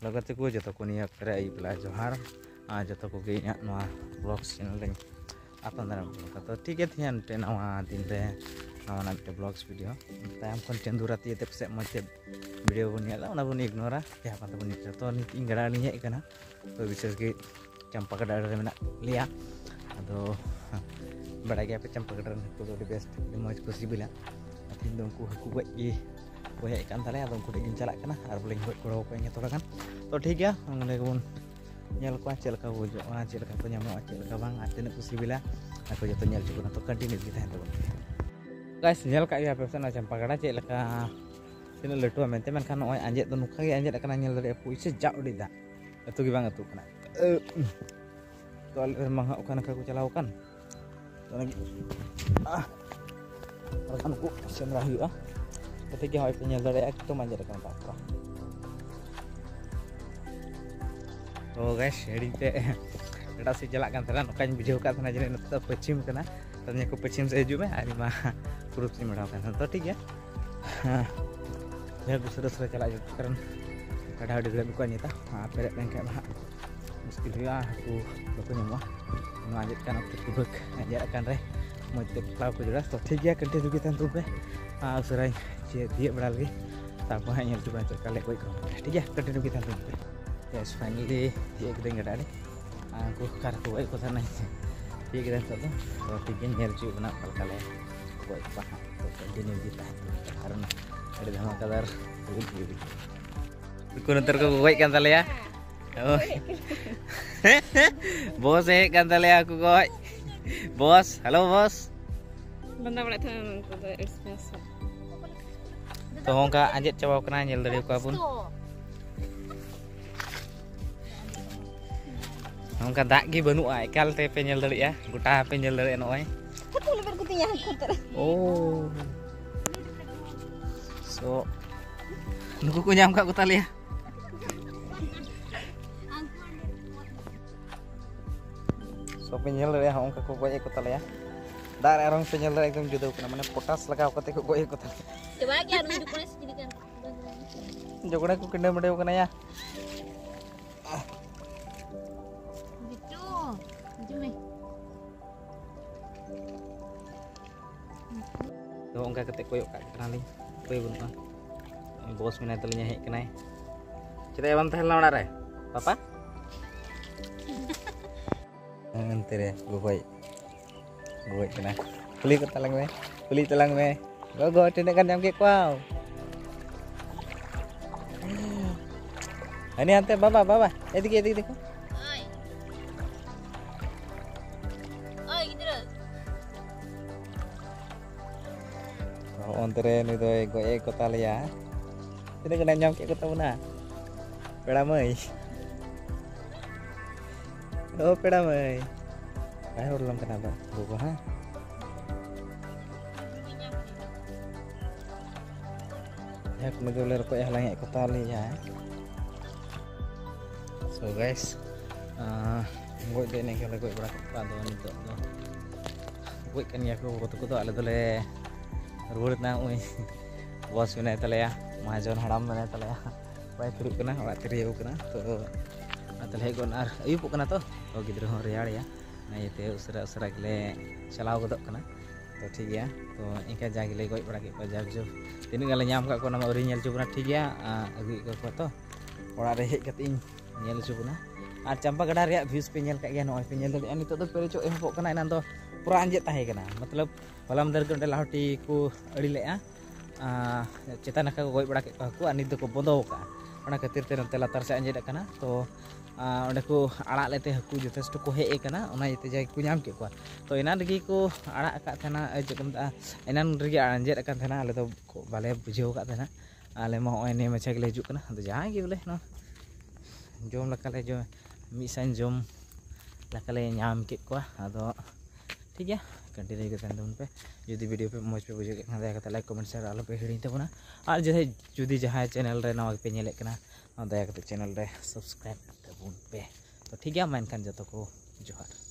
लगते को जो को निया पेरे आईबला जोहार जो को ब्लॉग्स चैनल रे आपन दारा तो ठीक है थियान पे नवा दिन रे नवा मिटे ब्लॉग्स वीडियो तायम खन चंदू राती ते से मचे वीडियो बन नेला ओना बन इग्नोरा ते आपन तो बन तो नी गड़ा नि हे कना तो विशेष के चंपा गड़ा रे मेना लिया अदो बड़ा गया पे चंपा गड़ा को तो बेस्ट मौज को सिबिला अथिन दो को हकु गई gue ikan tali atau kuda ingin calak kena ar boleh buat kurau pengen to kan to ठीक ya ngene kun nyel ko acel ka wujo acel ka ko nyamo acel ka bang atene ku sibila aku jatuh nyel cukup to continue kita hendak guys nyel ka ya pesan campa gada cel ka sini letu amente men kan oi anjet to nuka anjet akan nyel dari aku ise jau di da itu gimana tuh kena to memang kan aku calau kan to lagi kan aku senrahi ketika hoi penyel dari itu manja dekat apa oh guys jadi kita sih jalan kan kan video kan jadi tetap pecim kena ternyata aku pecim saya juga hari mah kurus sih merawakan तो ठीक है ya bisa sudah jalan aja karena kadang ada gelap bukan nyata peret yang kayak mah mesti dia aku nyamuk melanjutkan aku tibuk akan reh mau cek lauk jelas तो ठीक है continue kita tuh serai dia beralih tak hanya coba untuk kali koi kau ठीक है continue kita tuh yes finally dia kita enggak ada aku kar koi ko sana dia kita tuh तो ठीक है nyel cu benak kali koi paham तो continue kita karena ada धमाका kadar aku ntar ko koi kan tali ya oh bos kan tali aku koi bos halo bos benda boleh tuh तो होंका अंजेत चावा कना nail दरे को आपन होंका दाग गी बनुआ एकाल ते पे नेल दरे गोटा पे नेल दरे नय ओ सो नुकु को nyam ka ko talia so pe nail दरे होंका को गोय को talia dar erong pe nail दरे एकदम जुदा कना माने पोटास लगाव कते को गोय को talia coba lagi harus dikuras jadi kan jogona ku kena mede kana ya gitu nih to ongka kate koyok ka kana ling koy bunta bos menai talinya hek kanai cita ya bantah la re papa antere goy kana kuli ko talang me go tindak kan jam ke wow ini ante baba edik देखो oi gitu loh oh antere ni to go ko talia tindak kan jam ke ko tauna peda mai oh peda mai ay ulam kenapa buku ha ya kemudian kok ya langit ko tali ya so guys ngoi de nek la goi bra pa do ni to goi kan ya ko to ale dole rulet na oi bos menai tale ya majon hadam menai tale ya pai turuk kana orat riu kana to atale gon ar ayu pu kana to gidra ho real ya na yete usra gele chalao godok kana तो ठीक है तो इनका जाके ले गई बड़ा के जाग जो तीन गले नाम का को नाम ओरिजिनल चुबना ठीक है अगु को तो ओरा रे हेज कते इन नेल चुबना आ चंपा गड़ा रे व्यूज पे नेल का गया नय पे नेल दे नितो दो पेरे चो एहबो कना एना दो पूरा अंजे ताहे कना मतलब हलाम दर गंडे लाहटी को अड़ी ले चेतन का गई बड़ा के को नित को बंदो का ओना खातिर ते नते लातार से अंजे कना तो onde ko arak lete haku jotesto ko hei kana ona ite jai ku nyam ke ko to enan rigi ko arak ka thana jekamta enan rigi anjet akan thana ale to bale bujeu ka thana ale ma oi ne macha gele juk kana to jahan gi bole no jom lakale jo mi san jom lakale nyam ke ko ado ठीक है continue करते हैं पे जुदी video पे मौज पे बुझे दया like comment share आलो पे हिड़ी तबना और जुदी जहाँ चैनल रे नवा पे नेले कना दया चैनल रे सब्सक्राइब तबन पे तो ठीक है मेनखान जतो को जोहार।